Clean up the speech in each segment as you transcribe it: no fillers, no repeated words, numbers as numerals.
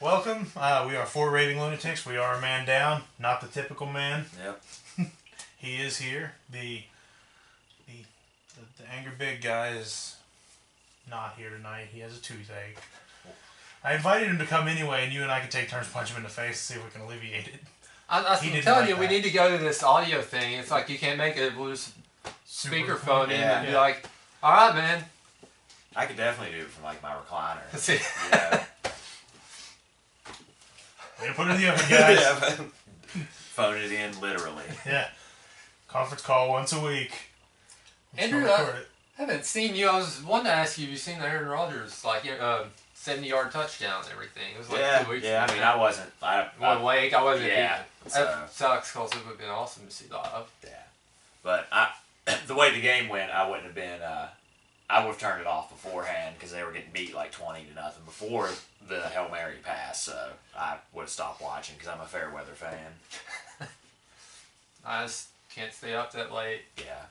Welcome. We are 4 raving lunatics. We are a man down, not the typical man. Yep. He is here. The angry big guy is not here tonight. He has a toothache. I invited him to come anyway, and you and I can take turns punch him in the face and see if we can alleviate it. I'm telling you, we need to go to this audio thing. It's like you can't make it. We'll just speakerphone in and be like, all right, man. I could definitely do it from like my recliner. See. Yeah. Way to put it in the oven, guys. Yeah, phone it in literally. Yeah. Conference call once a week. Andrew, I haven't seen you. I was wanting to ask you, have you seen the Aaron Rodgers 70-yard touchdown and everything? It was like 2 weeks ago. Yeah, I mean, I wasn't. I wasn't. Yeah. That sucks because it would have been awesome to see live. Yeah. But the way the game went, I wouldn't have been. I would have turned it off beforehand because they were getting beat like 20-0 before the Hail Mary pass. So I would have stopped watching because I'm a fair weather fan. I just can't stay up that late. Yeah.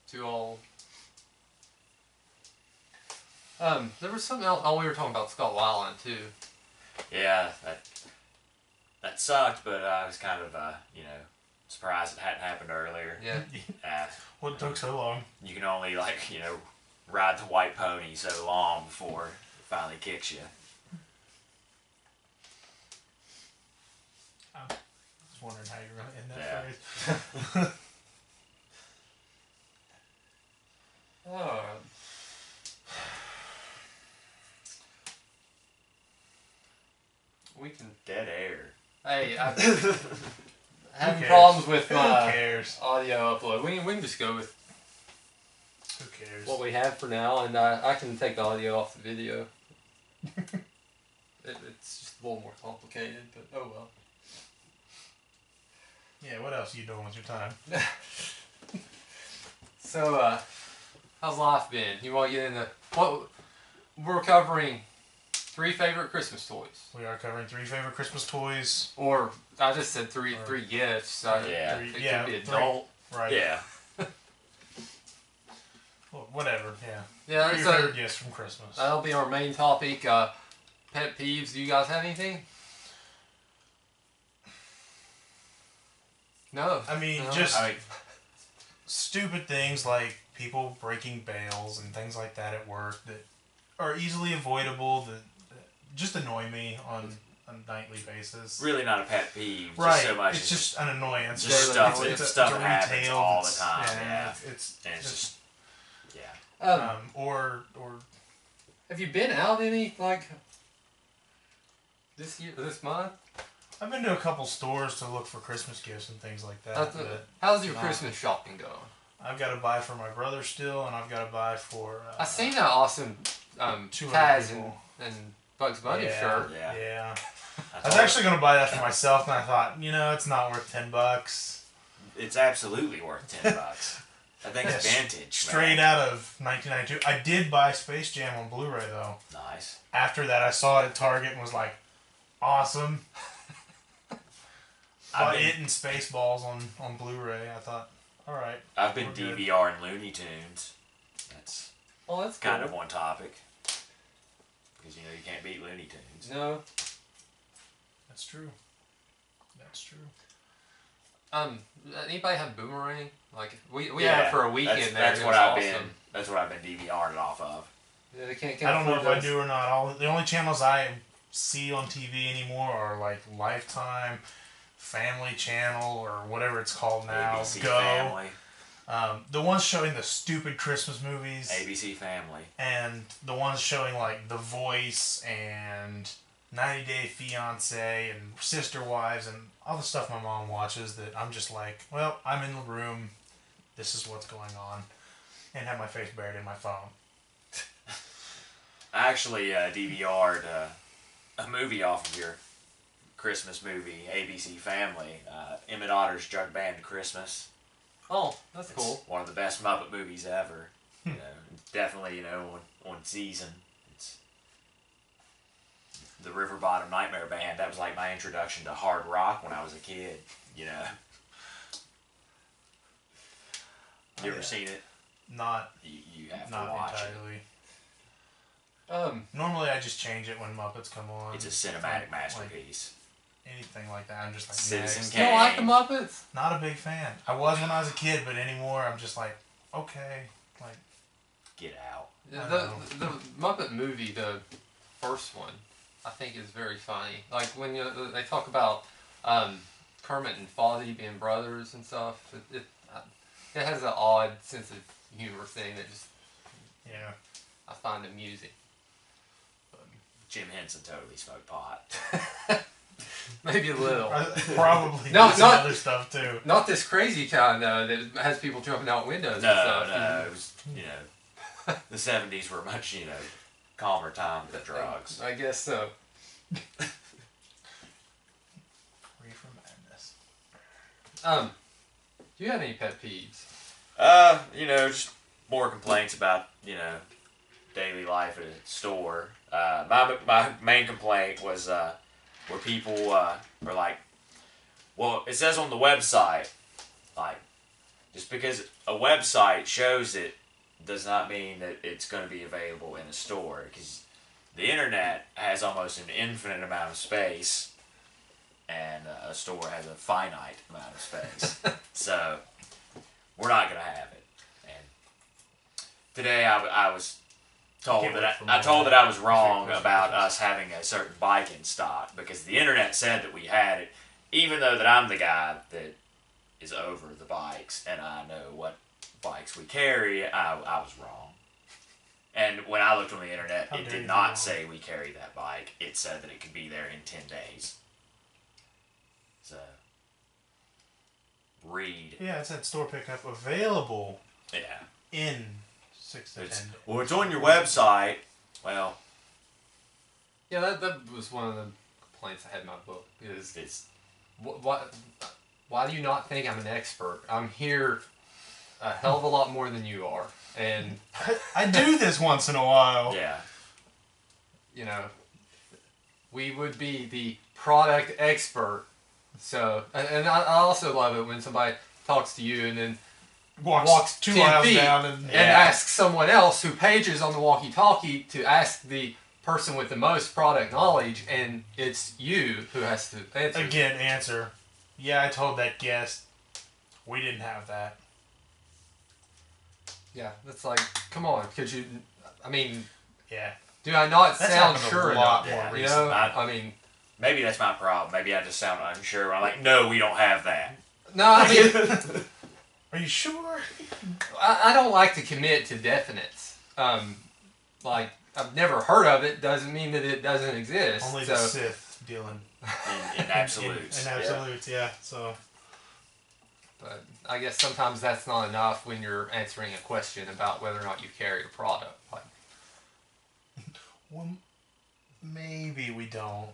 Too old. There was something else. Oh, we were talking about Skull Island too. Yeah, that sucked, but I was kind of surprised it hadn't happened earlier. Yeah. What took so long? You can only ride the white pony so long before it finally kicks you. I was wondering how you were going to end that phrase. Oh. We can. Dead air. Hey, I'm having problems with my cares? audio upload. We can just go with Who cares? what we have for now, and I can take the audio off the video. It's just a little more complicated, but oh well. Yeah, what else are you doing with your time? So, how's life been? You want to get into what we're covering? 3 favorite Christmas toys. We are covering 3 favorite Christmas toys. Or I just said three gifts. Yeah. It could be adult. 3. Right. Yeah. Well, whatever. Yeah. Yeah. 3 favorite gifts from Christmas. That'll be our main topic. Pet peeves. Do you guys have anything? No. I mean, stupid things like people breaking bales and things like that at work that are easily avoidable that just annoy me on a nightly basis. Really not a pet peeve. Right. Just so much. It's just an annoyance. Just stuff that happens all the time. Yeah. It's just yeah. Or have you been out any this month? I've been to a couple stores to look for Christmas gifts and things like that. How's your Christmas shopping going? I've got to buy for my brother still, and I've got to buy for. I seen that awesome Taz and Bugs Bunny shirt. Yeah. I was actually going to buy that for myself, and I thought, it's not worth $10. It's absolutely worth $10. I think it's vintage. Straight out of 1992. I did buy Space Jam on Blu-ray though. Nice. After that, I saw it at Target and was like, awesome. Bought it and Spaceballs on Blu-ray. I thought, all right. I've been DVRing Looney Tunes. That's kind of one topic. Because, you can't beat Looney Tunes. No. That's true. That's true. Anybody have Boomerang? We had it for a weekend there. That's what I've been DVRing it off of. Yeah, they can't I don't know if I do or not. The only channels I see on TV anymore are like Lifetime, Family Channel, or whatever it's called now. ABC Go. Family. The ones showing the stupid Christmas movies. ABC Family. And the ones showing like The Voice and 90 Day Fiancé and Sister Wives and all the stuff my mom watches that I'm just like, well, I'm in the room. This is what's going on. And have my face buried in my phone. I actually DVR'd a movie off of your Christmas movie, ABC Family. Emmett Otter's Jug Band Christmas. Oh, that's cool. One of the best Muppet movies ever. Definitely, on season. It's the River Bottom Nightmare Band. That was like my introduction to hard rock when I was a kid. You ever seen it? Not. You have not to watch entirely. it. Normally, I just change it when Muppets come on. It's a cinematic masterpiece. Anything like that, I'm just like, Citizen next. Kane. You don't like the Muppets? Not a big fan. I was when I was a kid, but anymore, I'm just like, okay, like. Get out. The Muppet movie, the first one, I think is very funny. Like when they talk about Kermit and Fozzie being brothers and stuff. It has an odd sense of humor thing that just I find amusing. Jim Henson totally smoked pot. Maybe a little. Probably. Not other stuff too. Not this crazy kind though that has people jumping out windows. No, and stuff. no, it was the 70s were much calmer time for drugs. I guess so. Free from madness. Do you have any pet peeves? Just more complaints about daily life at a store. My main complaint was where people are like, well, it says on the website, like, just because a website shows it does not mean that it's going to be available in a store, because the internet has almost an infinite amount of space, and a store has a finite amount of space. So we're not going to have it. And today I was told that I was wrong about us having a certain bike in stock, because the internet said that we had it, even though that I'm the guy that is over the bikes and I know what bikes we carry. I was wrong. And when I looked on the internet, it did not say we carry that bike. It said that it could be there in 10 days. So, read. Yeah, it said store pickup available. Yeah. In 6 to 10 days. Well, it's on your website. Well. Yeah, that was one of the complaints I had in my book. Is why do you not think I'm an expert? I'm here a hell of a lot more than you are, and I do this once in a while. Yeah. We would be the product expert. So, and I also love it when somebody talks to you and then walks 2 10 miles feet down and asks someone else who pages on the walkie-talkie to ask the person with the most product knowledge, and it's you who has to answer. Again, answer. Yeah, I told that guest we didn't have that. Yeah, that's like, come on, could you? I mean, yeah. Do I not That's sound sure enough? Yeah, you know, I mean, maybe that's my problem. Maybe I just sound unsure. I'm like, no, we don't have that. No, I mean, are you sure? I don't like to commit to definites. Like, I've never heard of it doesn't mean that it doesn't exist. Only the Sith dealing in absolutes. In absolutes, yeah. So. But I guess sometimes that's not enough when you're answering a question about whether or not you carry a product. Like, well, maybe we don't.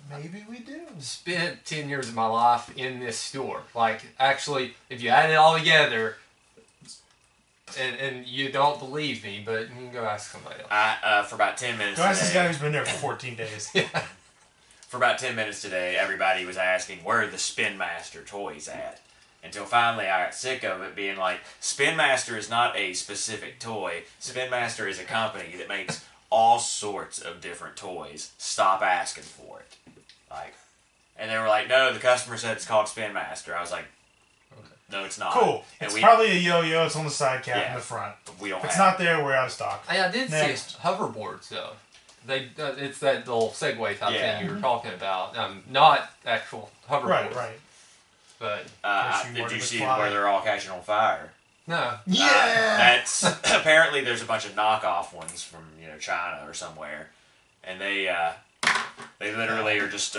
Maybe we do. Spent 10 years of my life in this store. Like, actually, if you add it all together, and you don't believe me, but you can go ask somebody else. For about 10 minutes Go ask today, this guy who's been there for 14 days. Yeah. For about 10 minutes today, everybody was asking where are the Spin Master toys at. Until finally I got sick of it being like, Spin Master is not a specific toy. Spin Master is a company that makes all sorts of different toys. Stop asking for it. Like, and they were like, no, the customer said it's called Spin Master. I was like, no, it's not. Cool. And it's probably a yo-yo. It's on the side cap in the front. We don't. If it's not there, we're out of stock. Hey, I did see hoverboards though. It's that little Segway type thing you were talking about. Not actual hoverboards. Right. But did you see where they're all catching on fire? No. Yeah. That's apparently there's a bunch of knockoff ones from China or somewhere, and they literally are just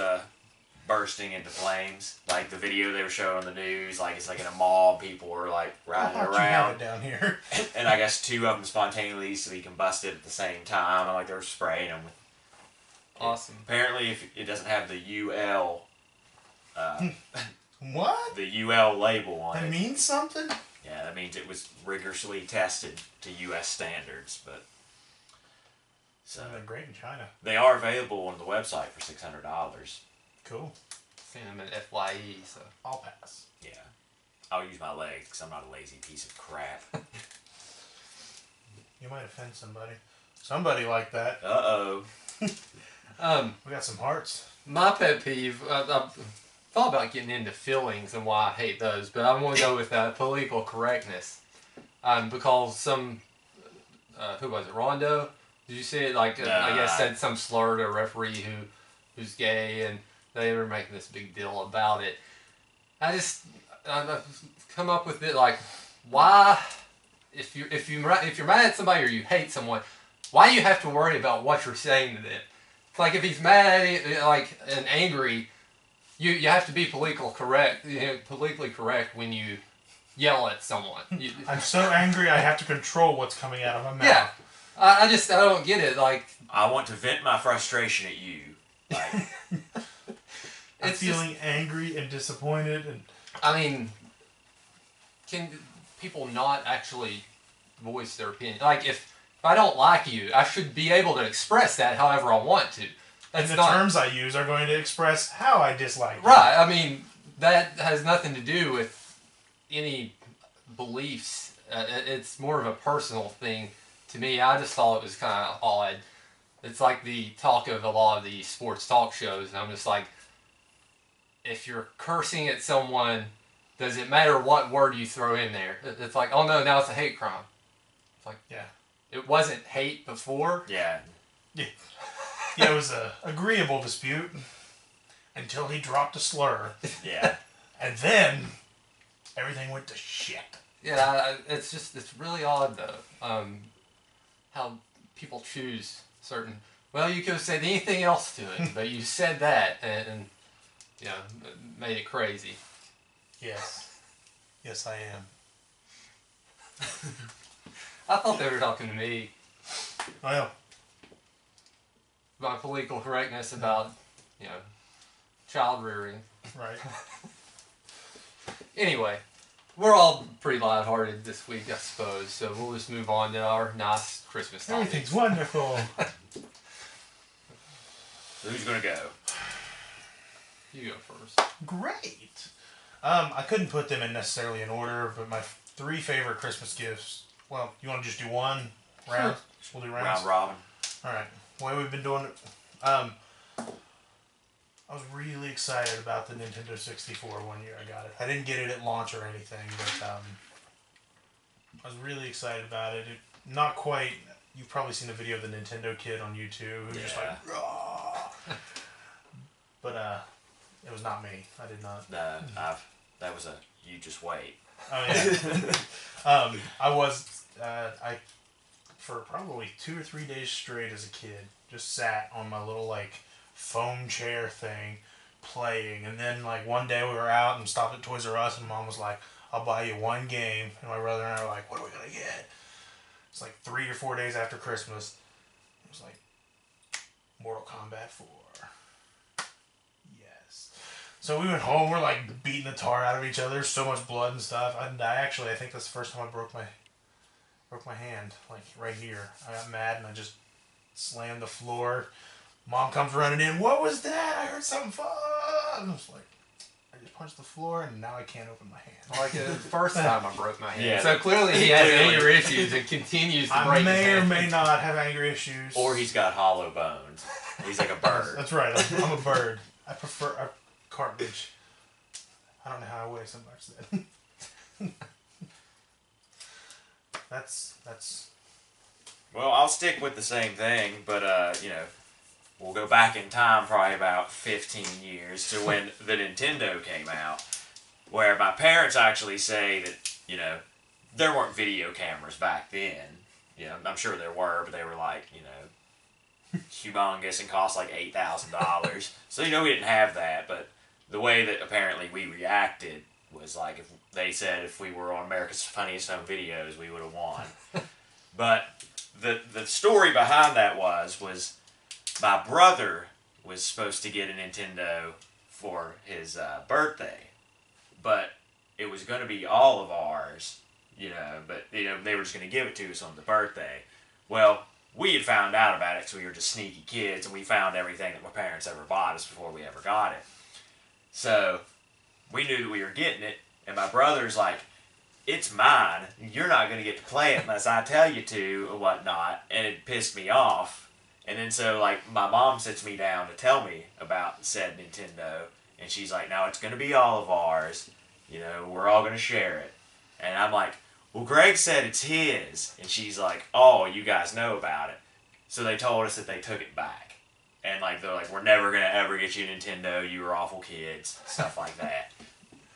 bursting into flames. Like the video they were showing on the news, like it's like in a mall, people were like riding around down here, and I guess 2 of them spontaneously combusted at the same time, and like they were spraying them with. Awesome. Apparently, if it doesn't have the UL. What? The UL label on it. That means something? Yeah, that means it was rigorously tested to U.S. standards, but. So they're great in China. They are available on the website for $600. Cool. Seen them at FYE, so. I'll pass. Yeah. I'll use my legs because I'm not a lazy piece of crap. You might offend somebody. Somebody like that. Uh-oh. We got some hearts. My pet peeve, I've thought about getting into feelings and why I hate those, but I want to go with political correctness. Because who was it, Rondo? Did you see it? Like, I guess said some slur to a referee who's gay, and they were making this big deal about it. I've come up with it like, why, if you're mad at somebody or you hate someone, why do you have to worry about what you're saying to them? It's like if he's mad, and angry, you have to be politically correct when you yell at someone. I'm so angry I have to control what's coming out of my mouth. Yeah, I don't get it. Like, I want to vent my frustration at you. Like, I'm feeling angry and disappointed, and I mean, can people not actually voice their opinion? Like, if I don't like you, I should be able to express that however I want to. and the terms I use are going to express how I dislike you. Right. I mean, that has nothing to do with any beliefs. It's more of a personal thing to me. I just thought it was kind of odd. It's like the talk of a lot of the sports talk shows, and I'm just like, if you're cursing at someone, does it matter what word you throw in there? It's like, oh no, now it's a hate crime. It's like, yeah, it wasn't hate before. yeah. Yeah, it was a agreeable dispute until he dropped a slur, Yeah. and then everything went to shit. Yeah, it's really odd though, how people choose certain. Well, you could have said anything else to it, but you said that, and you know, made it crazy. Yes, yes, I am. I thought they were talking to me. Well, About political correctness about, child rearing. right. Anyway, we're all pretty lighthearted this week, I suppose. So we'll just move on to our nice Christmas topics. Everything's wonderful. Who's gonna go? You go first. Great. I couldn't put them in necessarily in order, but my 3 favorite Christmas gifts. Well, you want to just do one round? Sure. We'll do rounds. Round robin. All right. The way we've been doing it. I was really excited about the Nintendo 64 one year I got it. I didn't get it at launch or anything, but I was really excited about it. Not quite. You've probably seen the video of the Nintendo kid on YouTube who's just like, raw. But it was not me. I did not. That was a you just wait. Oh yeah. I for probably 2 or 3 days straight as a kid just sat on my little like foam chair thing playing, and then like one day we were out and stopped at Toys R Us and Mom was like, I'll buy you one game, and my brother and I were like, what are we gonna get? It's like 3 or 4 days after Christmas. It was like Mortal Kombat 4. Yes. So we went home, we're like beating the tar out of each other, so much blood and stuff. I think that's the first time I broke my hand, like right here. I got mad and I just slammed the floor. Mom comes running in. What was that? I heard something fall. I was like, I just punched the floor and now I can't open my hand. Like the first time I broke my hand. Yeah. So clearly he has anger issues and continues to break I his may or hand. may not have anger issues. Or he's got hollow bones. He's like a bird. That's right. I'm a bird. I prefer a cartilage. I don't know how I weigh so much then. That's. Well, I'll stick with the same thing, but we'll go back in time probably about 15 years to when the Nintendo came out, where my parents actually say that, there weren't video cameras back then. I'm sure there were, but they were like, humongous and cost like $8,000. So, we didn't have that, but the way that apparently we reacted was like if they said if we were on America's Funniest Home Videos, we would have won. But the story behind that was my brother was supposed to get a Nintendo for his birthday, but it was going to be all of ours, but they were just going to give it to us on the birthday. Well, we had found out about it because we were just sneaky kids, and we found everything that my parents ever bought us before we ever got it. So we knew that we were getting it, and my brother's like, it's mine. You're not going to get to play it unless I tell you to or whatnot. And it pissed me off. And then so, like, my mom sits me down to tell me about said Nintendo. And she's like, now it's going to be all of ours. You know, we're all going to share it. And I'm like, well, Greg said it's his. And she's like, oh, you guys know about it. So they told us that they took it back. And, like, they're like, we're never going to ever get you a Nintendo. You were awful kids. Stuff like that.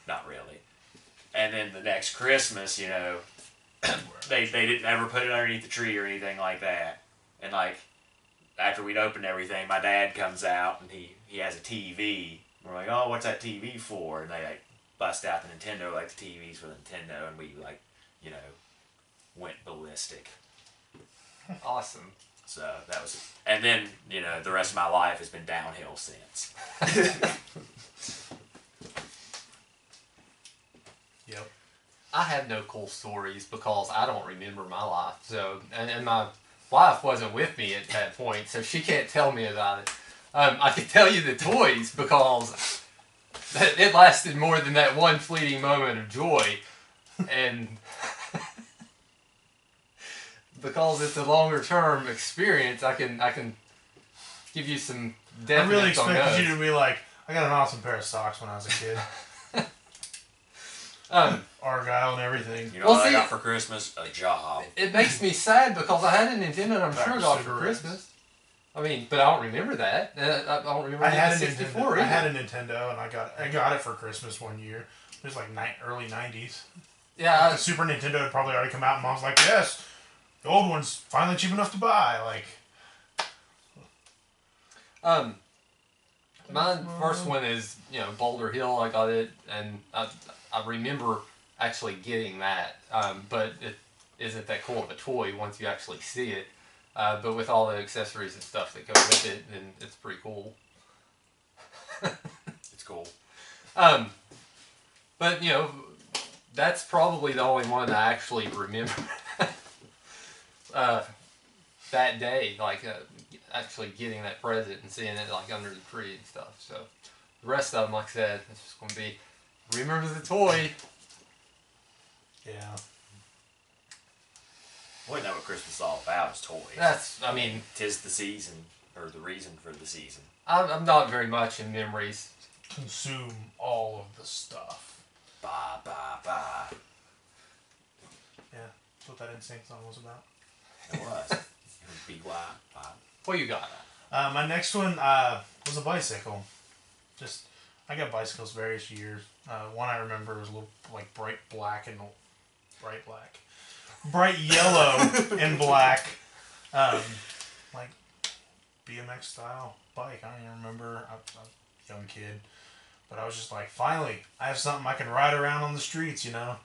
Not really. And then the next Christmas, you know, they didn't ever put it underneath the tree or anything like that. And, like, after we'd opened everything, my dad comes out and he has a TV. We're like, oh, what's that TV for? And they, like, bust out the Nintendo, like the TVs for the Nintendo, and we, like, you know, went ballistic. Awesome. So that was, and then, you know, the rest of my life has been downhill since. Yep. I have no cool stories because I don't remember my life. So, and my wife wasn't with me at that point, so she can't tell me about it. I can tell you the toys because it lasted more than that one fleeting moment of joy, and because it's a longer term experience, I can give you some I definite really on expected those. you to be like, I got an awesome pair of socks when I was a kid. Argyle and everything. You know Well, what I see- got for Christmas? A job. It makes me sad because I had a Nintendo and I'm Back sure to got for cigarettes. Christmas. I mean, but I don't remember that. I don't remember I had a getting the Nintendo. 64 I either. had a Nintendo, and I got it for Christmas one year. It was like early '90s. Yeah, The Super Nintendo had probably already come out, and Mom's like, "Yes, the old one's finally cheap enough to buy." Like, my first one is, you know, Boulder Hill. I got it, and I remember actually getting that. But it isn't that cool of a toy once you actually see it. But with all the accessories and stuff that go with it, then it's pretty cool. It's cool. But you know, that's probably the only one I actually remember. That day, like actually getting that present and seeing it like under the tree and stuff. So the rest of them, like I said, it's just going to be remember the toy. yeah, I wouldn't know what Christmas is all about. It's toys. That's, I mean, 'Tis the season, or the reason for the season. I'm not very much in memories. consume all of the stuff. Bye, bye, bye. Yeah, that's what that Instinct song was about. It was. It was B-Y. What you got? My next one was a bicycle. Just, I got bicycles various years. One I remember was a little like bright yellow and black, like BMX style bike. I don't even remember. I'm a young kid, but I was just like, finally, I have something I can ride around on the streets. You know,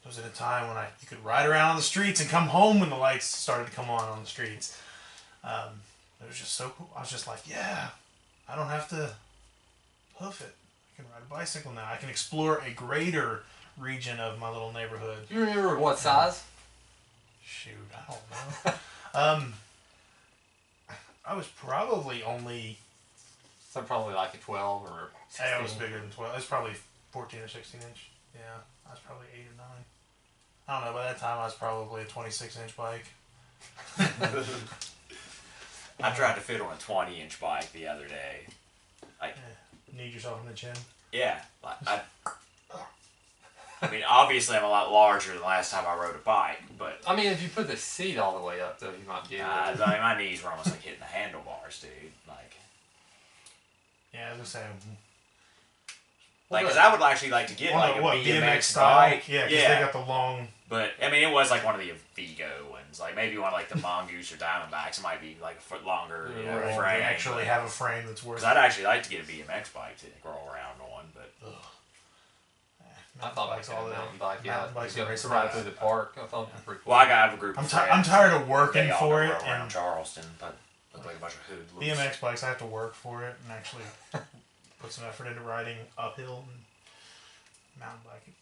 it was at a time when you could ride around on the streets and come home when the lights started to come on the streets. It was just so cool. I was just like, yeah, I don't have to hoof it. I can ride a bicycle now. I can explore a greater region of my little neighborhood. Do you remember what size? Shoot, I don't know. I was probably only. So probably like a 12 or 16. I was bigger than 12. It was probably 14 or 16 inch. Yeah, I was probably 8 or 9. I don't know. By that time, I was probably a 26-inch bike. I tried to fit on a 20-inch bike the other day. Need yourself in the chin. Yeah, like I mean, obviously I'm a lot larger than the last time I rode a bike, but I mean, if you put the seat all the way up, though, you might be able I to. mean, my knees were almost like hitting the handlebars, dude. Yeah, I was gonna say. Because I would actually like to get like a BMX style? bike. Yeah, because they got the long. But I mean, it was like one of the Vigo ones, like maybe one of like the Mongoose or Diamondbacks. It might be like a foot longer, you know, Right, frame. they actually have a frame that's worth. Because I'd actually like to get a BMX bike to roll around on, but I thought I saw a mountain bike. Yeah, mountain bikes to are race ride bikes. through the park. I thought it was pretty cool. well, I have a group of I'm friends. tired of working They all for go it, around and Charleston, but look like a bunch of hoodlums. BMX bikes, I have to work for it and actually put some effort into riding uphill, and mountain biking.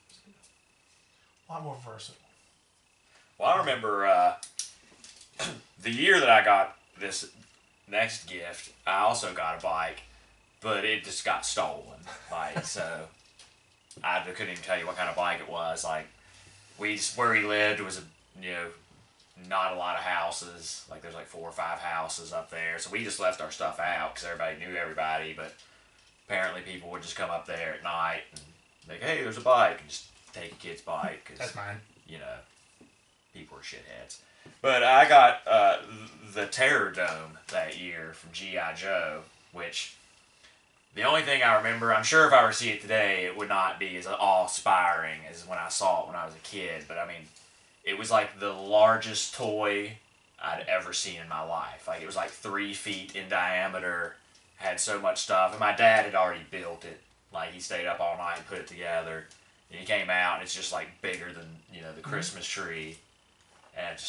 A lot more versatile. Well, I remember the year that I got this next gift, I also got a bike, but it just got stolen. Like, so I couldn't even tell you what kind of bike it was. Like, where we lived was not a lot of houses. Like there's like 4 or 5 houses up there, so we just left our stuff out because everybody knew everybody. But apparently people would just come up there at night and like, hey, there's a bike, and just take a kid's bike because That's mine. People are shitheads. But I got the Terror Dome that year from G.I. Joe, which the only thing I remember, I'm sure if I were to see it today, it would not be as awe-inspiring as when I saw it when I was a kid. But I mean, it was like the largest toy I'd ever seen in my life. Like it was like 3 feet in diameter, had so much stuff, and my dad had already built it. Like he stayed up all night and put it together. And he came out, and it's just like bigger than the Christmas tree, and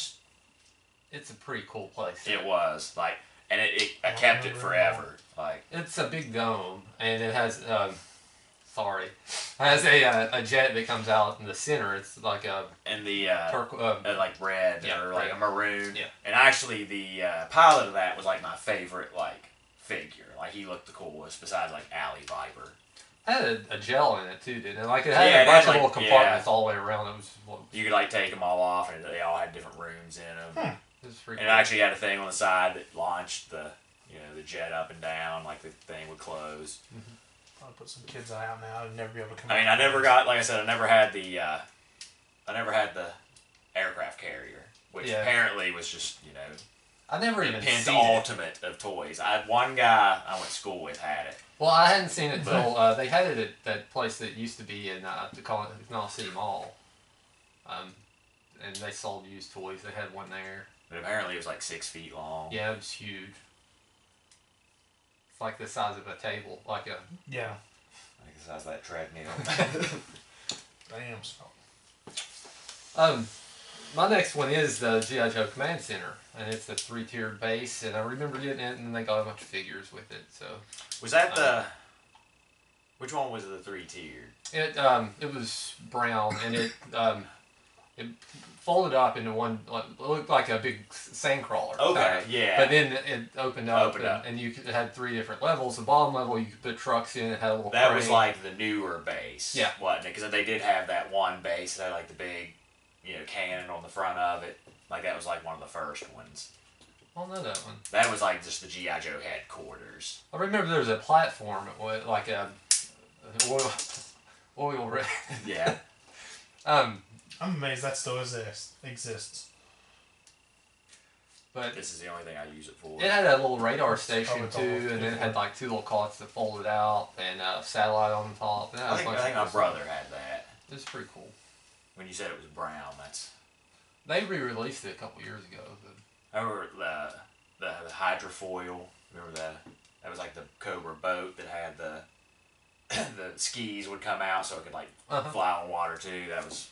It's a pretty cool place. it was like, and I kept it forever. Like It's a big dome, and it has has a jet that comes out in the center. It's like a and the like red yeah, or like red. a maroon. Yeah. And actually, the pilot of that was like my favorite figure. Like he looked the coolest, besides like Alley Viper. It had a gel in it too, didn't it? Like it had Yeah, a it bunch had, of like, little compartments all the way around. It was You could like take them all off, and they all had different rooms in them. it was pretty And it cool. actually had a thing on the side that launched the jet up and down, like the thing would close. I'll put some kids out now and never be able to come. I mean, I never got, like I said, I never had the aircraft carrier, which apparently was just I never the even seen it. penultimate of toys. One guy I went to school with had it. Well, I hadn't seen it till they had it at that place that used to be in they call it Canal City Mall, and they sold used toys. They had one there. But apparently it was like 6 feet long. Yeah, it was huge. It's like the size of a table, like a Yeah. Like the size of that treadmill. Damn. So. My next one is the G.I. Joe Command Center, and it's a 3-tiered base, and I remember getting it, and they got a bunch of figures with it. So Was that which one was the 3-tiered? it was brown, and it folded up into one. It looked like a big sand crawler. Okay, yeah. But then it opened up, and you had 3 different levels. The bottom level you could put trucks in. It had a little. That crane. was like the newer base. Yeah. Wasn't it? Because they did have that one base that had like the big, cannon on the front of it. Like that was like one of the first ones. I don't know that one. That was like just the G.I. Joe headquarters. I remember there was a platform with like a oil rig. Yeah. I'm amazed that still exists. But This is the only thing I use it for. it had a little radar station it's too, almost and then it had like 2 little cots that folded out, and a satellite on the top. And I think my brother had that. It was pretty cool. When you said it was brown, that's. They re-released it a couple years ago. But I remember the hydrofoil. Remember that? That was like the Cobra boat that had the the skis would come out so it could like fly on water too. That was.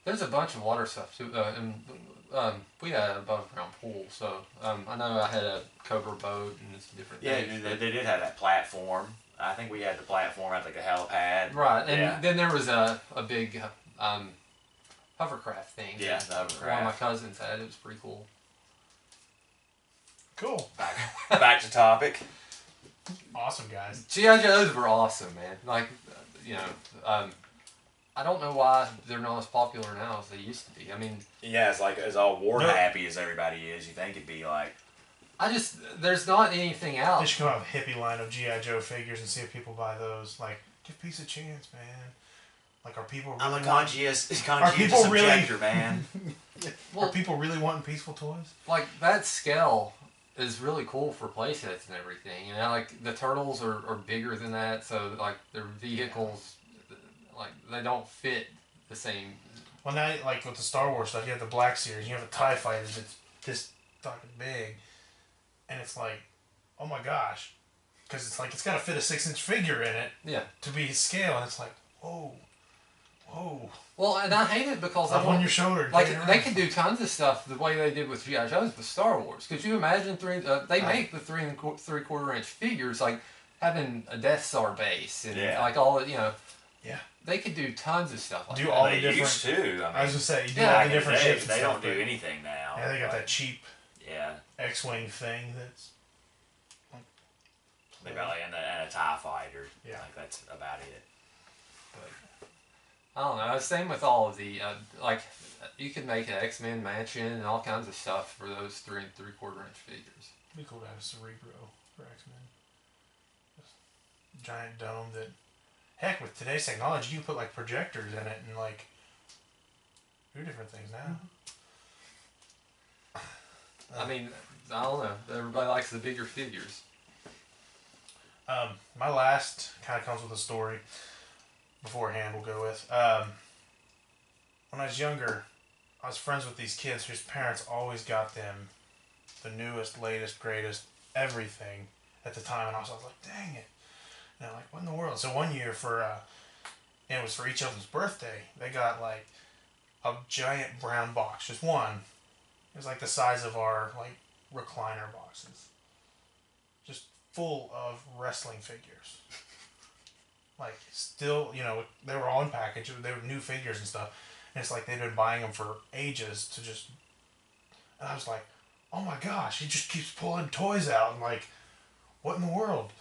There's a bunch of water stuff too, and we had an above ground pool, so I know I had a Cobra boat and it's different things. Yeah, they did have that platform. I think we had the platform at like a helipad. Right, and then there was a big hovercraft thing. Yeah, the hovercraft. One of my cousins had. It was pretty cool. Cool. Back to topic. Awesome, guys. G.I. Joes were awesome, man. Like, I don't know why they're not as popular now as they used to be. I mean, Yeah, it's like as all war happy as everybody is, you think it'd be like. there's not anything out. They should come out with a hippie line of G.I. Joe figures and see if people buy those. Like, give peace a chance, man. Like, are people really I'm a conscious conscientious really- objector, man. Are people really wanting peaceful toys? Like, that scale is really cool for playsets and everything. Like, the Turtles are bigger than that, so, like, their vehicles, like, they don't fit the same. Well, now, like, with the Star Wars stuff, you have the Black Series, you have a TIE Fighter that's this fucking big, and it's like, oh my gosh. Because it's like, it's got to fit a 6-inch figure in it to be scale, and it's like, whoa. Well, and I hate it because Up on your shoulder. Like, they can do tons of stuff the way they did with G.I. Joe's with Star Wars. Could you imagine they make the 3 3/4 inch figures, like, having a Death Star base and, like, all, Yeah. They could do tons of stuff like Do that. all They the different. used to. I mean, I was gonna say, you do Yeah, all the different they, ships. and they stuff, don't do but- anything now. Yeah, they got that cheap Yeah. X-wing thing that's. They got like and a TIE fighter. Yeah. Like that's about it. I don't know. Same with all of the like, you could make an X-Men mansion and all kinds of stuff for those 3 3/4 inch figures. It'd be cool to have a Cerebro for X-Men. Giant dome that, heck, with today's technology, you can put like projectors in it and like do different things now. I mean, I don't know. Everybody likes the bigger figures. My last kind of comes with a story. Beforehand, we'll go with. When I was younger, I was friends with these kids whose parents always got them the newest, latest, greatest everything at the time, and I was like, dang it. And I'm like, what in the world? So one year and it was for each of them's birthday, they got like a giant brown box, just one. It was like the size of our like recliner boxes, just full of wrestling figures. Like still, they were all in package. They were new figures and stuff, and it's like they'd been buying them for ages to just. And I was like, oh my gosh, he just keeps pulling toys out. I'm like, what in the world?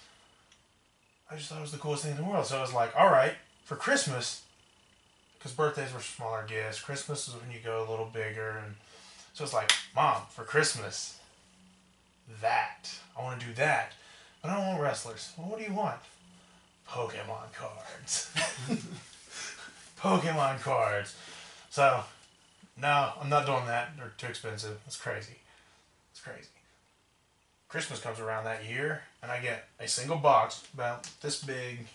I just thought it was the coolest thing in the world. So I was like, all right, for Christmas, because birthdays were smaller gifts. Christmas is when you go a little bigger, and so it's like, Mom, for Christmas, I want to do that, but I don't want wrestlers. Well, what do you want? Pokemon cards. Pokemon cards. So, no, I'm not doing that. They're too expensive. It's crazy. It's crazy. Christmas comes around that year, and I get a single box about this big.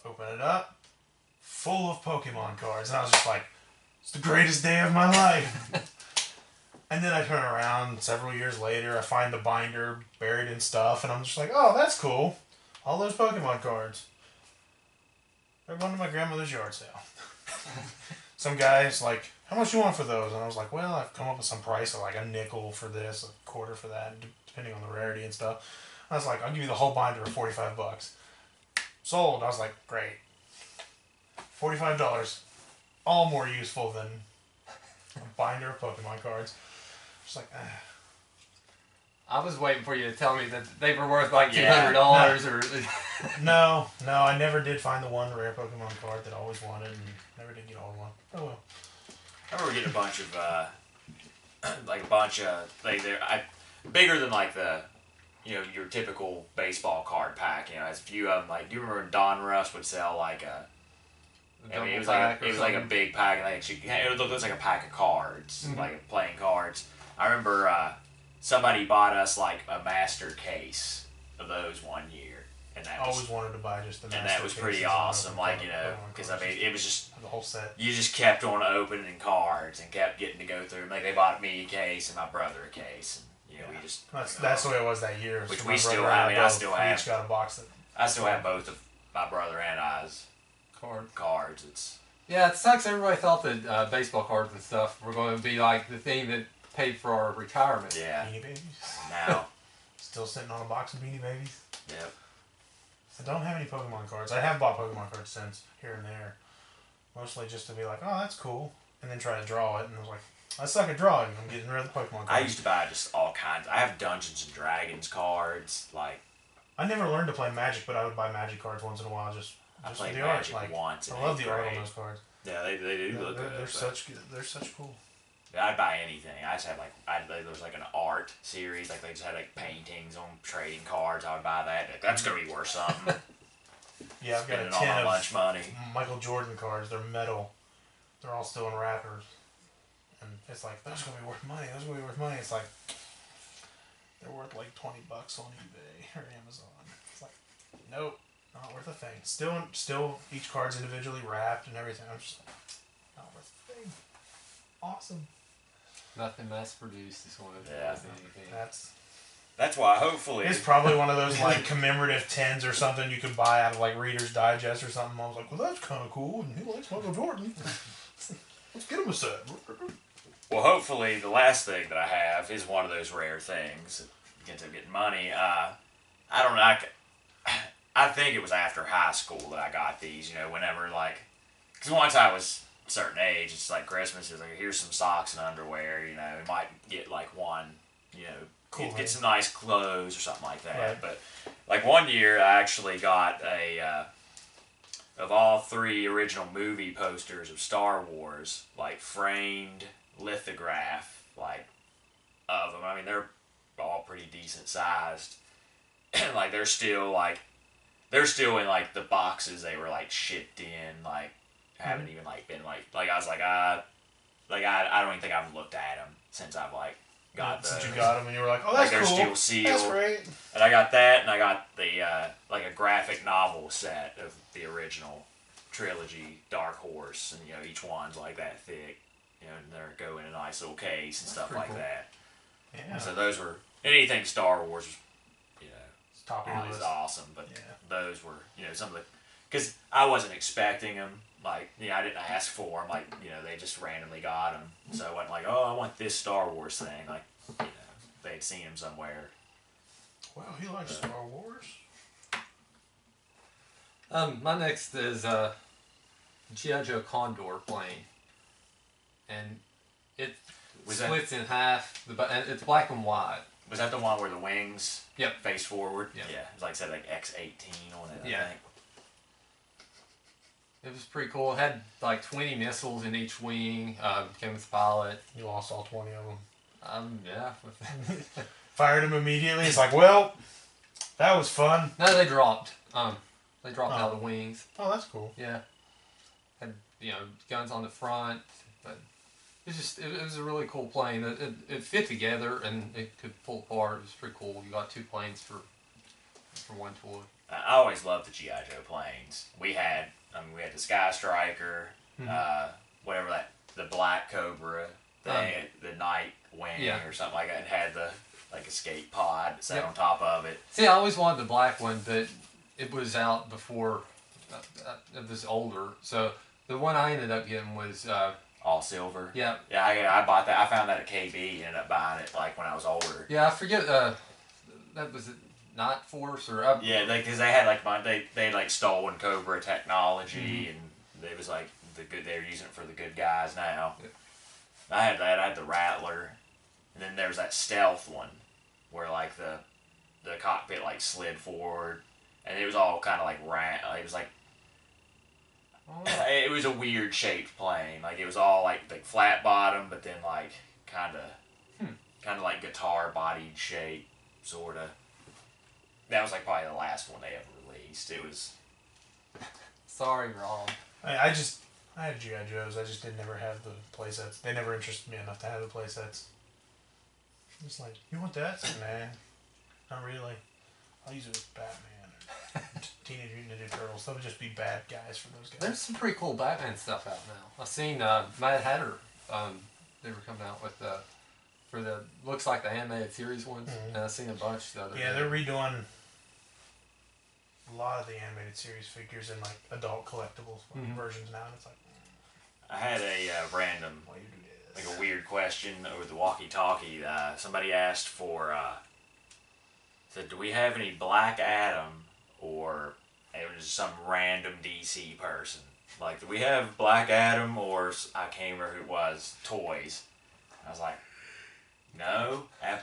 Open it up, full of Pokemon cards, and I was just like, it's the greatest day of my life. And then I turn around several years later, I find the binder buried in stuff, and I'm just like, oh, that's cool. All those Pokemon cards. They're going to my grandmother's yard sale. Some guy's like, how much you want for those? And I was like, well, I've come up with some price of like a nickel for this, a quarter for that, depending on the rarity and stuff. I was like, I'll give you the whole binder for $45. Sold. I was like, great. $45. All more useful than a binder of Pokemon cards. Just like, I was waiting for you to tell me that they were worth like $200 or. No, I never did find the one rare Pokemon card that I always wanted, and never did get all one. Oh well. I remember getting a bunch of they're bigger than like the your typical baseball card pack. Has a few of them. Like, do you remember Don Russ would sell like a. It was like a big pack, and it looks like a pack of cards, like playing cards. I remember somebody bought us like a master case of those one year, and that always wanted to buy just the master. And that was pretty awesome, because it was just the whole set. You just kept on opening cards and kept getting to go through. Like, they bought me a case and my brother a case, and we just. That's the way it was that year. Which we still have. I still have. Each got a box. I still have both of my brother and I's cards. Yeah, it sucks. Everybody thought that baseball cards and stuff were going to be like the thing that paid for our retirement. Yeah. Beanie Babies. Now. Still sitting on a box of Beanie Babies. Yep. I don't have any Pokemon cards. I have bought Pokemon cards since, here and there. Mostly just to be like, oh, that's cool. And then try to draw it. And I was like, I suck at drawing. I'm getting rid of the Pokemon cards. I used to buy just all kinds. I have Dungeons and Dragons cards. Like, I never learned to play Magic, but I would buy Magic cards once in a while just for the art. Like, once. I love the art on those cards. Yeah, they do look good. They're such good. They're such cool. Yeah, I'd buy anything. I just had there was like an art series, like they just had like paintings on trading cards. I would buy that. That's gonna be worth something. Yeah, I've got a all 10 my of lunch money. Michael Jordan cards. They're metal. They're all still in wrappers, and it's like, those are gonna be worth money. Those are gonna be worth money. It's like they're worth like $20 on eBay or Amazon. It's like, nope, not worth a thing. Still, each card's individually wrapped and everything. I'm just like, not worth a thing. Awesome. Nothing mass produced is one of anything. That's why hopefully it's probably one of those like commemorative tins or something you could buy out of like Reader's Digest or something. I was like, well, that's kind of cool, and he likes Michael Jordan. Let's get him a set. Well, hopefully the last thing that I have is one of those rare things that gets up getting money. I don't know. I think it was after high school that I got these. Whenever because once I was a certain age, it's like Christmas is like, here's some socks and underwear. We might get like one. Cool, get some nice clothes or something like that. Right. But like one year, I actually got a of all 3 original movie posters of Star Wars, like framed lithograph, like of them. I mean, they're all pretty decent sized. Like they're still in like the boxes they were like shipped in. Like haven't even like been like I was like I don't even think I've looked at them since I've like got Since those. you got them and you were like, oh, that's they're cool. still sealed. That's great. And I got that, and I got the like a graphic novel set of the original trilogy, Dark Horse, and each one's like that thick, and they go in a nice little case and stuff like cool. that. Yeah. And so those were anything Star Wars, It's top of the was list. awesome, but Yeah. those were some of the because I wasn't expecting them. Like I didn't ask for them. Like they just randomly got them, so I wasn't like, oh, I want this Star Wars thing. Like they'd seen them somewhere. Wow, he likes Star Wars. My next is G.I. Joe Condor plane, and it splits in half. And it's black and white. Was that the one where the wings Yep. face forward? Yep. Yeah. It was like said like X-18 on it. Yeah. I think. It was pretty cool. It had like 20 missiles in each wing. Came with the pilot. You lost all 20 of them. Yeah. Fired him immediately. It's like, well, that was fun. No, they dropped. They dropped out of the wings. Oh, that's cool. Yeah. Had guns on the front, but it was a really cool plane. It fit together and it could pull apart. It was pretty cool. You got 2 planes for one toy. I always loved the G.I. Joe planes. We had the Sky Striker, whatever the Black Cobra, the Night Wing or something like that. It had the like escape pod that sat on top of it. See, I always wanted the black one, but it was out before it was older. So the one I ended up getting was all silver. Yeah. Yeah, I bought that. I found that at KB and ended up buying it like when I was older. Yeah, I forget. That was it. Not Force or yeah, because they had like they like stolen Cobra technology and it was like they were using it for the good guys now. Yeah. I had that. I had the Rattler, and then there's that stealth one where like the cockpit like slid forward, and it was all kind of like it was like it was a weird shaped plane. Like it was all like flat bottom, but then like kind of like guitar bodied shape, sort of. That was like probably the last one they ever released. It was. Sorry, Rob. I had G.I. Joes. I just didn't ever have the playsets. They never interested me enough to have the playsets. Just like, you want that? It's like, nah, not really. I'll use it with Batman or Teenage Mutant Ninja Turtles. They'll just be bad guys for those guys. There's some pretty cool Batman stuff out now. I've seen Mad Hatter. They were coming out with for the looks like the animated series ones, and I've seen a bunch the other day. They're redoing a lot of the animated series figures in like adult collectibles versions now, and it's like, I had a random, why you do this? like a weird question over the walkie-talkie. Somebody asked for, said, do we have any Black Adam, or it was some random DC person? Like, do we have Black Adam, or I can't remember who it was, toys? I was like, no. Like,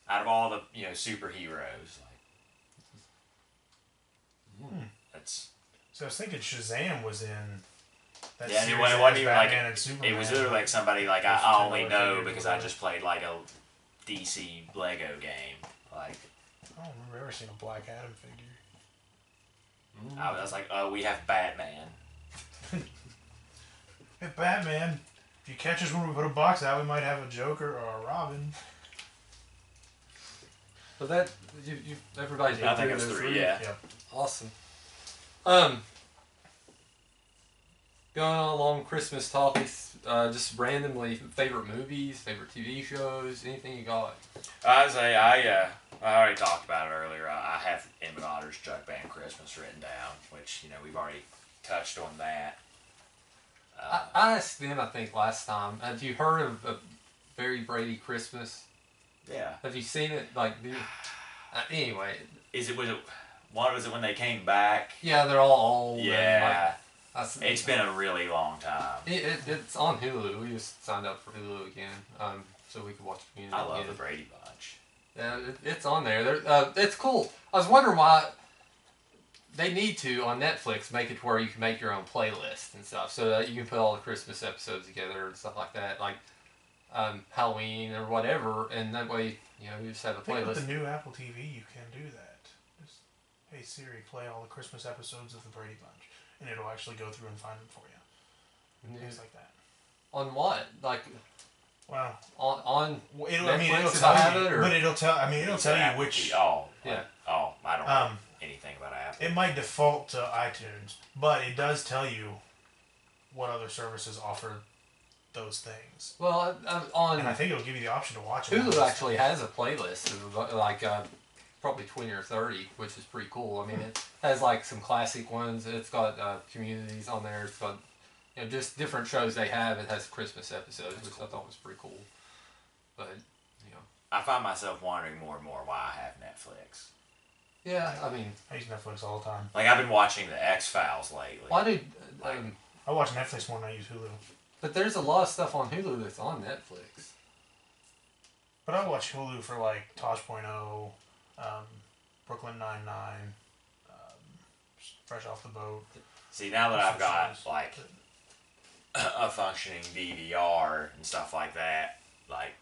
out of all the superheroes, that's. So I was thinking Shazam was in that Yeah, series. it that wasn't has even Batman like and Superman. it was literally like somebody like I only know because I just played like a DC Lego game. Like I don't remember ever seeing a Black Adam figure. I was like, oh, we have Batman. Hey, Batman, if you catch us when we put a box out, we might have a Joker or a Robin. But that everybody's been I think through it was those 3. three. Yeah. Yep. Awesome. Going on along Christmas topics, just randomly favorite movies, favorite TV shows, anything you got. I'd say I already talked about it earlier. I have Emmett Otter's Jug Band Christmas written down, which we've already touched on that. I asked them, I think, last time. Have you heard of Barry Brady Christmas? Yeah. Have you seen it? Like, anyway. What was it when they came back? Yeah, they're all old. Yeah. And, It's been a really long time. It's on Hulu. We just signed up for Hulu again, so we could watch Community. I love again. the Brady Bunch. Yeah, it's on there. It's cool. I was wondering why they need to on Netflix make it to where you can make your own playlist and stuff, so that you can put all the Christmas episodes together and stuff like that, like Halloween or whatever, and that way you just have a I think with playlist. the new Apple TV, you can do that. Just, hey Siri, play all the Christmas episodes of the Brady Bunch, and it'll actually go through and find them for you. Things like that. On what? Like Wow. on It'll, Netflix, I mean, it'll if tell I have you, it, or? but it'll tell. I mean, it'll tell you Apple which. TV. Oh, Yeah. Oh, I don't know anything about Apple. It might default to iTunes, but it does tell you what other services offer those things. Well, on And I think it'll give you the option to watch it. Hulu actually has a playlist of like probably 20 or 30, which is pretty cool. I mean, it has like some classic ones. It's got communities on there. It's got just different shows they have. It has Christmas episodes, which I thought was pretty cool. But I find myself wondering more and more why I have Netflix. yeah, I mean, I use Netflix all the time. Like I've been watching the X-Files lately. why did? I watch Netflix more than I use Hulu. But there's a lot of stuff on Hulu that's on Netflix. But I watch Hulu for like Tosh.0, Brooklyn Nine-Nine, Fresh Off the Boat. See, now that I've got shows. like a functioning DVR and stuff like that, like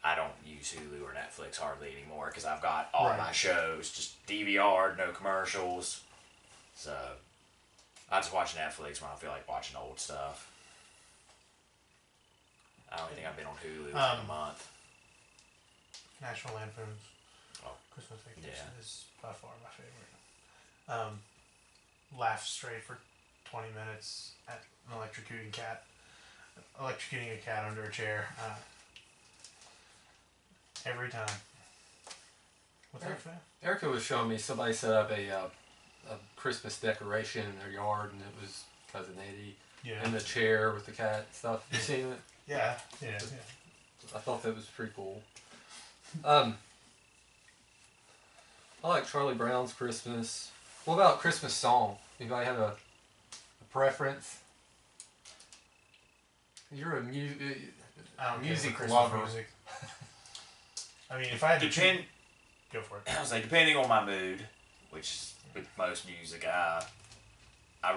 I don't use Hulu or Netflix hardly anymore because I've got all Right. my shows just DVR, no commercials. So I just watch Netflix when I feel like watching old stuff. I don't think I've been on Hulu in a month. National Lampoon's Oh. Christmas Vacation Yeah. is by far my favorite. Laugh straight for 20 minutes at an electrocuting a cat under a chair. Every time. What's that fan? Erica was showing me somebody set up a Christmas decoration in their yard, and it was Cousin Eddie Yeah. in the chair with the cat and stuff. You seen it? Yeah. I thought that was pretty cool. I like Charlie Brown's Christmas. What about Christmas song? Anybody have a preference? You're a I don't music care for lover. Christmas music. I mean, if I had to choose, go for it. I was like, depending on my mood, which is with most music, I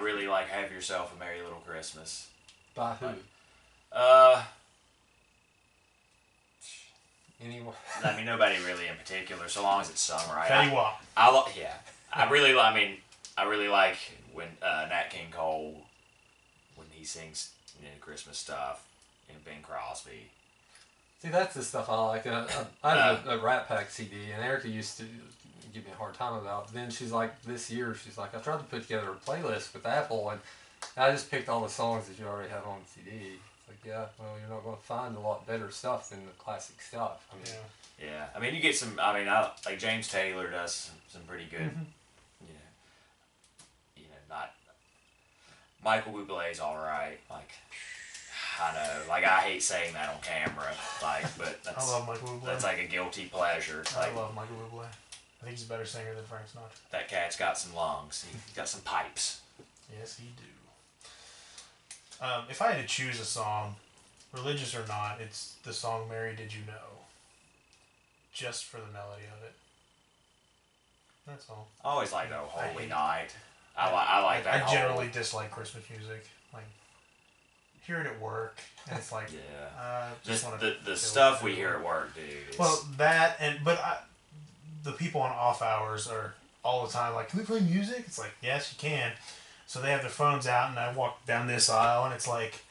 really like "Have Yourself a Merry Little Christmas." By who? Anyone? I mean, nobody really in particular, so long as it's sung right. Fetty Wap. I really like when Nat King Cole, when he sings Christmas stuff, and Bing Crosby. See, that's the stuff I like. I had a Rat Pack CD, and Erica used to give me a hard time about it. Then she's like, this year, she's like, I tried to put together a playlist with Apple, and I just picked all the songs that you already have on the CD. It's like, yeah, well, you're not going to find a lot better stuff than the classic stuff. I mean, Yeah, I mean, you get some. I mean, like James Taylor does some pretty good. Not Michael Bublé's all right. Like, I know, like I hate saying that on camera, like, but I love Michael Bublé. that's like a guilty pleasure. I Like, love Michael Bublé. I think he's a better singer than Frank Sinatra. that cat's got some lungs. He's got some pipes. Yes, he do. If I had to choose a song, religious or not, it's the song "Mary Did You Know." Just for the melody of it. That's all. I always like "Oh I Holy hate- Night." I like that. I generally dislike Christmas music. Like, hear it at work, and it's like, Just wanna the feel stuff it. we hear at work, dude. Well, that the people on off hours are all the time like, can we play music? It's like, yes, you can. So they have their phones out, and I walk down this aisle, and it's like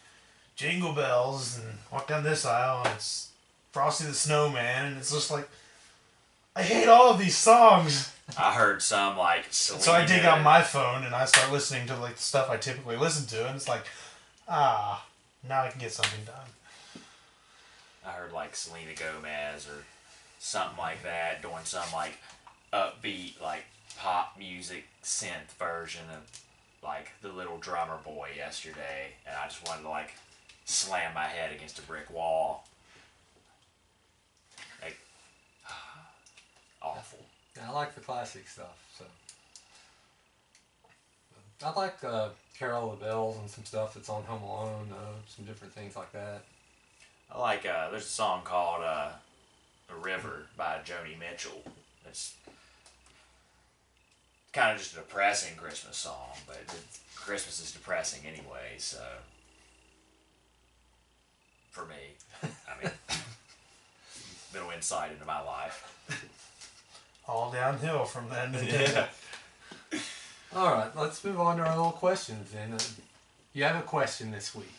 Jingle Bells, and walk down this aisle, and it's Frosty the Snowman, and it's just like, I hate all of these songs. I heard some like Selena. So I dig out my phone, and I start listening to like the stuff I typically listen to, and it's like, now I can get something done. I heard like Selena Gomez or something like that doing some like upbeat like pop music synth version of like The Little Drummer Boy yesterday, and I just wanted to like slam my head against a brick wall. Like, awful. I like the classic stuff. So I like Carol of the Bells and some stuff that's on Home Alone. Some different things like that. I like there's a song called "The River" by Joni Mitchell. It's kind of just a depressing Christmas song, but Christmas is depressing anyway, so for me, I mean, little insight into my life. All downhill from then. Yeah. All right, let's move on to our little questions then. You have a question this week.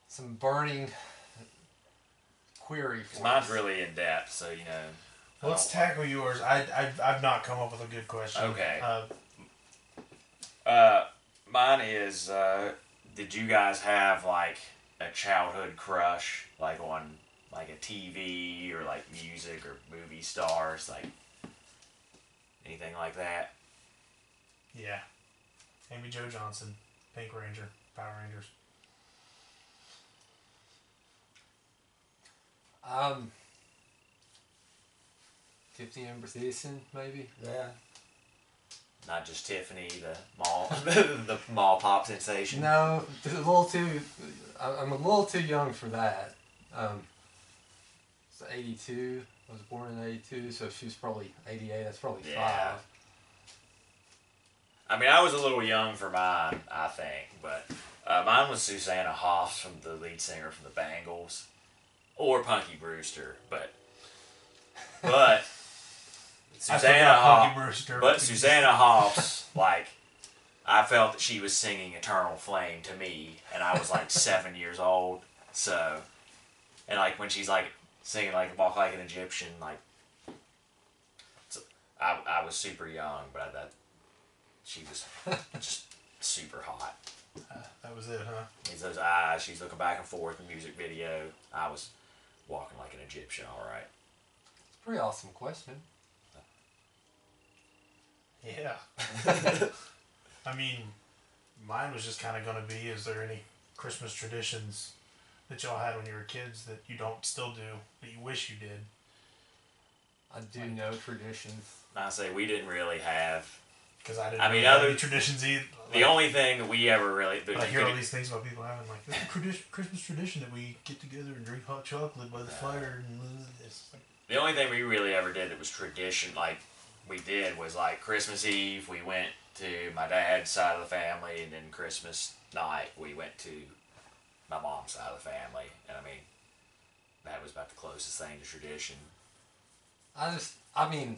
Some burning query for Mine's us. really in depth, so you know. Let's tackle yours. I've not come up with a good question. Okay. Mine is, did you guys have like a childhood crush, like on like a TV or like music or movie stars, like anything like that? Yeah. Amy Jo Johnson, Pink Ranger, Power Rangers. 50 Amber Citizen, maybe. Yeah. Not just Tiffany, the mall, the mall pop sensation. No, a little too. I'm a little too young for that. It's 82. I was born in 82, so she was probably 88. That's probably Yeah. 5. I mean, I was a little young for mine, I think, but mine was Susanna Hoffs, from the lead singer from the Bangles, or Punky Brewster, but Susanna Hoffs, Susanna Hoffs, like, I felt that she was singing Eternal Flame to me, and I was like 7 years old, so, and like when she's like singing like Walk Like an Egyptian, like, so I was super young, but she was just super hot. That was it, huh? It's those eyes, she's looking back and forth in the music video. I was walking like an Egyptian, alright. It's a pretty awesome question. Yeah. I mean, mine was just kind of going to be, is there any Christmas traditions that y'all had when you were kids that you don't still do, that you wish you did? I do know traditions. I say we didn't really have. Because I didn't I mean, really have other any traditions either. The only thing that we ever really. But I hear all these things about people having, like, there's a Christmas tradition that we get together and drink hot chocolate by the fire. And it's like, the only thing we really ever did that was tradition, like we did, was like Christmas Eve we went to my dad's side of the family, and then Christmas night we went to my mom's side of the family, and I mean that was about the closest thing to tradition. I mean,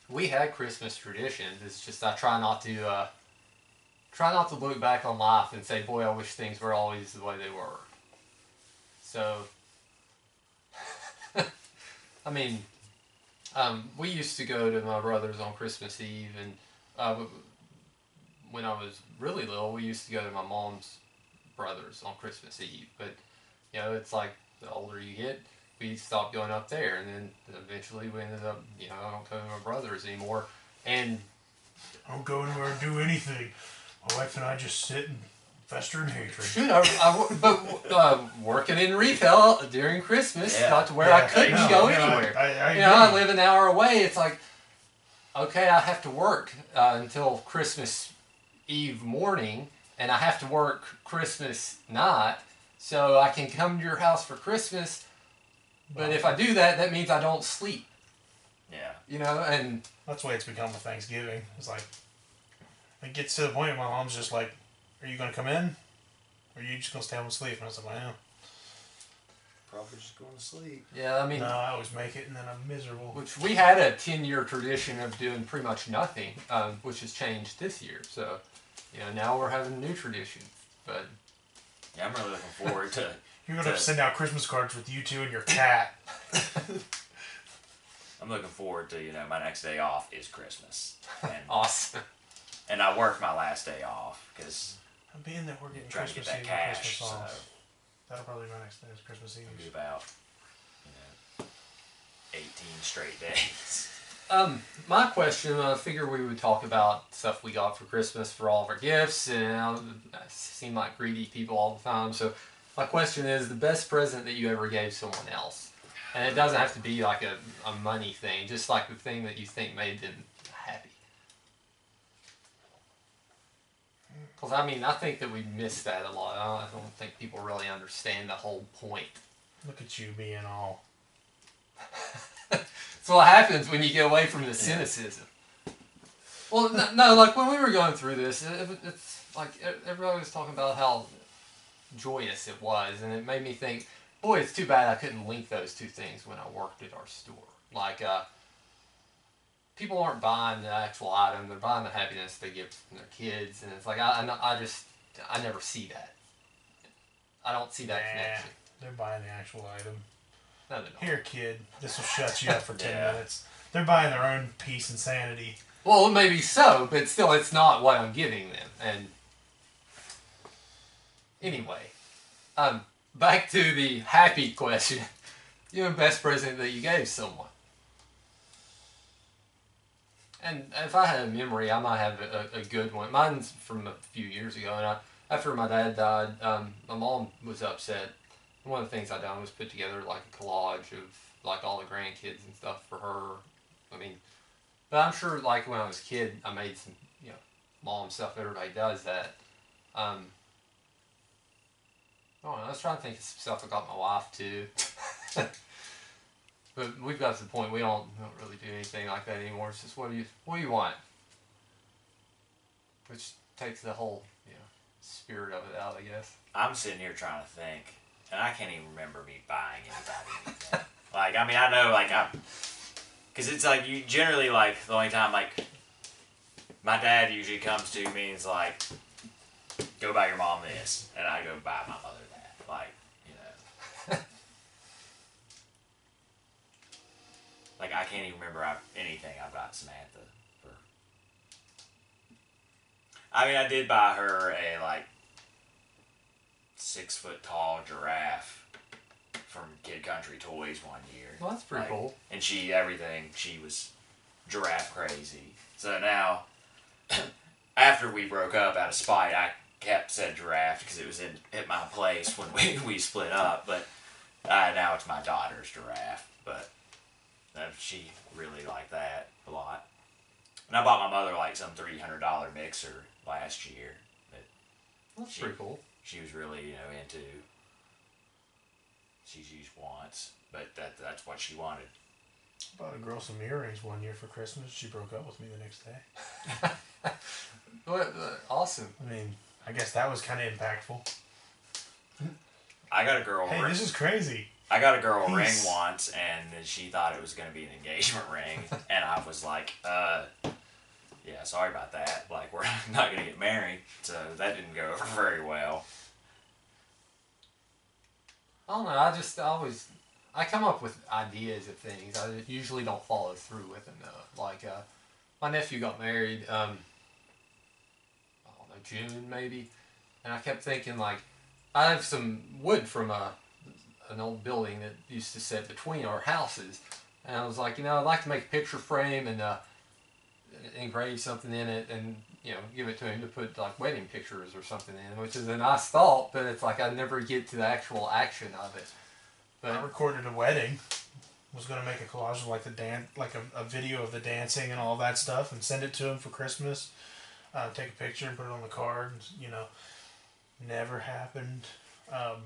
we had Christmas traditions. It's just I try not to look back on life and say, boy, I wish things were always the way they were. So, I mean, we used to go to my brother's on Christmas Eve, and when I was really little, we used to go to my mom's brother's on Christmas Eve. But, you know, it's like the older you get, we stopped going up there, and then eventually we ended up, you know, I don't go to my brother's anymore. And I don't go anywhere and do anything. My wife and I just sit and fester in hatred. shoot, but working in retail during Christmas got to where I couldn't go anywhere. I you know, I live an hour away. It's like, okay, I have to work until Christmas Eve morning, and I have to work Christmas night, so I can come to your house for Christmas. But if I do that, that means I don't sleep. Yeah. You know, and that's the way it's become with Thanksgiving. It's like, it gets to the point where my mom's just like, are you going to come in? Or are you just going to stay home and sleep? And I was like, well, Probably just going to sleep. yeah, I mean, no, I always make it and then I'm miserable. which we had a 10-year tradition of doing pretty much nothing, which has changed this year. So, you know, now we're having a new tradition. But Yeah, I'm really looking forward to. You're going to send out Christmas cards with you two and your cat. I'm looking forward to, you know, my next day off is Christmas. And, awesome. and I work my last day off because I'm being that we're getting trying to Christmas get that Eve and cash. Christmas So off. That'll probably be my next day is Christmas it'll be Eve. about, you know, 18 straight days. My question, I figured we would talk about stuff we got for Christmas for all of our gifts, and I seem like greedy people all the time. So my question is, the best present that you ever gave someone else? And it doesn't have to be like a money thing, just like the thing that you think made them happy. Because, I mean, I think that we miss that a lot. I don't think people really understand the whole point. Look at you being all That's what happens when you get away from the cynicism. Well, no, like when we were going through this, it's like everybody was talking about how joyous it was, and it made me think, boy, it's too bad I couldn't link those two things when I worked at our store. Like, people aren't buying the actual item; they're buying the happiness they get from their kids, and it's like I never see that. I don't see that connection. They're buying the actual item. No, they don't. Here, kid, this will shut you up for 10 minutes. They're buying their own peace and sanity. Well, maybe so, but still, it's not what I'm giving them. And anyway, back to the happy question. Your best present that you gave someone. And if I had a memory, I might have a good one. Mine's from a few years ago, and after my dad died, my mom was upset. One of the things I done was put together like a collage of like all the grandkids and stuff for her. I mean, but I'm sure like when I was a kid, I made some, mom stuff. Everybody does that. I don't know. I was trying to think of some stuff I got my wife too. But we've got to the point we don't really do anything like that anymore. It's just what do you want? Which takes the whole spirit of it out, I guess. I'm sitting here trying to think, and I can't even remember me buying anybody anything. Like, I mean, I know, like, because it's like, you generally, like, the only time, like, my dad usually comes to me and is like, go buy your mom this, and I go buy my mother that. Like, like, I can't even remember anything I've got Samantha for. I mean, I did buy her a, like, 6-foot-tall giraffe from Kid Country Toys one year. Well, that's pretty cool. And she was giraffe crazy. So now, after we broke up out of spite, I kept said giraffe because it was at my place when we split up. But now it's my daughter's giraffe. But she really liked that a lot. And I bought my mother like some $300 mixer last year. That's pretty cool. She was really, into. She's used once, but that's what she wanted. I bought a girl some earrings one year for Christmas. She broke up with me the next day. Awesome. I mean, I guess that was kind of impactful. I got a girl. Hey, this is crazy. I got a girl a ring once, and she thought it was going to be an engagement ring, and I was like, yeah, sorry about that. Like, we're not going to get married, so that didn't go over very well. I don't know. I come up with ideas of things. I usually don't follow through with them though. Like, my nephew got married, I don't know, June maybe, and I kept thinking like, I have some wood from an old building that used to sit between our houses, and I was like, I'd like to make a picture frame and engrave something in it and give it to him to put like wedding pictures or something in, which is a nice thought, but it's like I never get to the actual action of it. But I recorded a wedding. Was going to make a collage of like a video of the dancing and all that stuff and send it to him for Christmas. Take a picture and put it on the card. Never happened.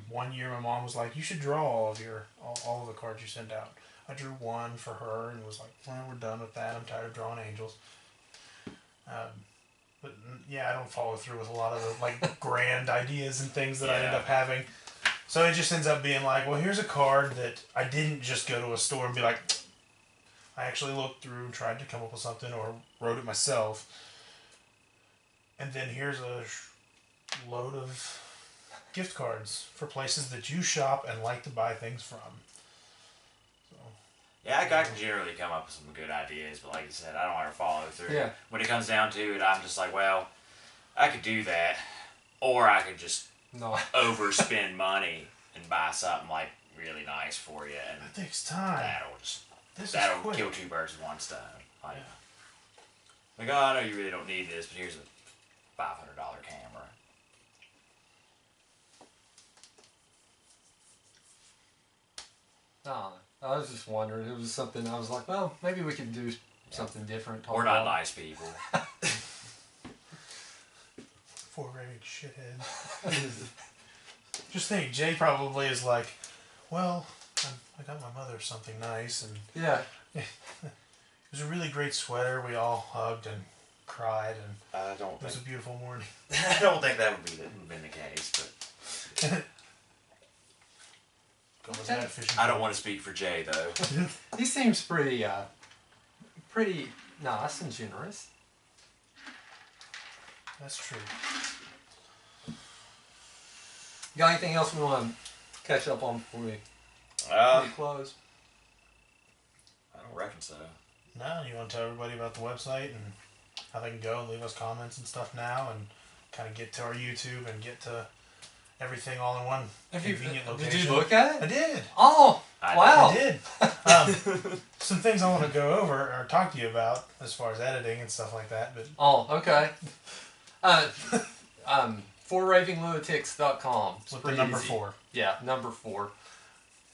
One year my mom was like, you should draw all of the cards you send out. I drew one for her and was like, well, we're done with that. I'm tired of drawing angels. But yeah, I don't follow through with a lot of the like grand ideas and things that I end up having. So it just ends up being like, well, here's a card that I didn't just go to a store and be like, I actually looked through and tried to come up with something or wrote it myself. And then here's a load of gift cards for places that you shop and like to buy things from. So, yeah, I can generally come up with some good ideas, but like you said, I don't want to follow through. Yeah. When it comes down to it, I'm just like, well, I could do that, or I could just overspend money and buy something like really nice for you, and it takes time. That'll kill two birds with one stone. Like, like, oh, I know you really don't need this, but here's a $500 camera. I was just wondering. It was something I was like, well, maybe we could do something different. We're not nice people. 4-rated shithead. Just think, Jay probably is like, well, I got my mother something nice, and Yeah. it was a really great sweater. We all hugged and cried, and I don't it was a think beautiful morning. I don't think that would been the case, but Going to that fishing. I don't want to speak for Jay though. He seems pretty nice and generous. That's true. Got anything else we want to catch up on before we close? I don't reckon so. No, you want to tell everybody about the website and how they can go and leave us comments and stuff now, and kind of get to our YouTube and get to everything all in one convenient location. Did you look at I it? did. Oh, wow. I did. Some things I want to go over or talk to you about as far as editing and stuff like that. But okay. 4ravinglunatics.com. with the number 4. Yeah, number 4.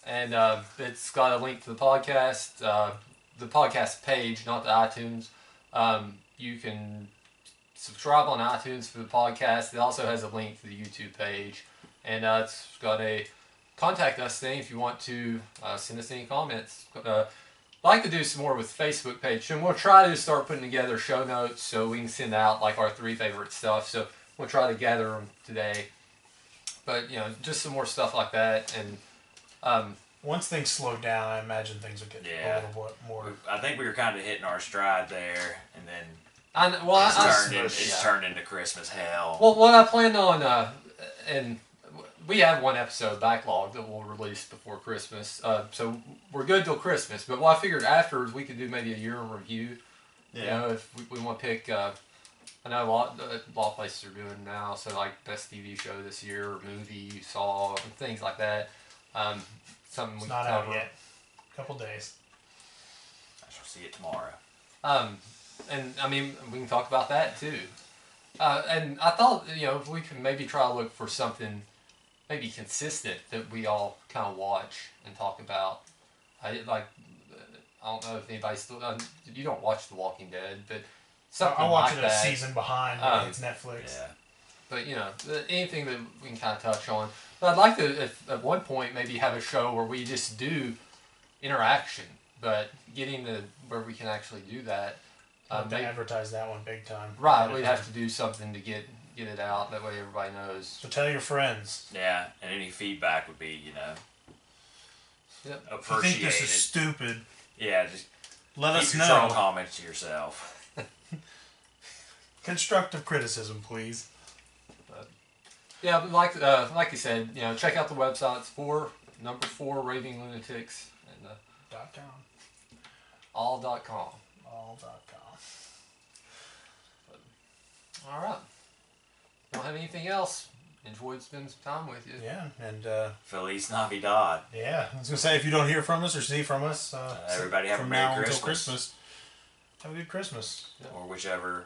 And it's got a link to the podcast page, not the iTunes. You can subscribe on iTunes for the podcast. It also has a link to the YouTube page. And it's got a contact us thing if you want to send us any comments. I'd like to do some more with the Facebook page. And we'll try to start putting together show notes so we can send out like our 3 favorite stuff. So we'll try to gather them today. But, just some more stuff like that. And once things slow down, I imagine things will get a little bit more. I think we were kind of hitting our stride there, and then it's turned into Christmas hell. Well, what I planned on, and we have 1 episode backlog that we'll release before Christmas, so we're good till Christmas. But what I figured afterwards, we could do maybe a year in review. Yeah. If we want to pick, I know a lot of places are doing now, so like best TV show this year, or movie you saw, and things like that. Something It's we not can out cover. yet. A couple days. I shall see it tomorrow. And I mean, we can talk about that too. And I thought, if we could maybe try to look for something maybe consistent that we all kind of watch and talk about. I don't know if anybody still, you don't watch The Walking Dead, but something I'll watch like it that. a season behind. It's Netflix. Yeah. But anything that we can kind of touch on. But I'd like to, at one point, maybe have a show where we just do interaction, but getting to where we can actually do that. They advertise that one big time. Right, we'd have to do something to get it out. That way everybody knows. So tell your friends. Yeah, and any feedback would be, Yep. If you appreciated. think this is stupid, Yeah, just let us keep your troll know. comments to yourself. Constructive criticism, please. Yeah, but like you said, check out the websites for number 4 Raving Lunatics and .com. all.com. All.com. All right. Don't have anything else. Enjoyed spending some time with you. Yeah, and Feliz Navidad. yeah, I was gonna say if you don't hear from us or see from us, Everybody have a from Merry now Christmas. until Christmas, have a good Christmas. Or whichever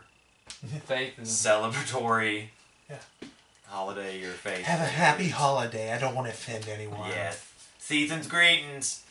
Faith and celebratory Yeah. holiday your faith. Have a happy holiday. I don't want to offend anyone. Yes. Season's greetings.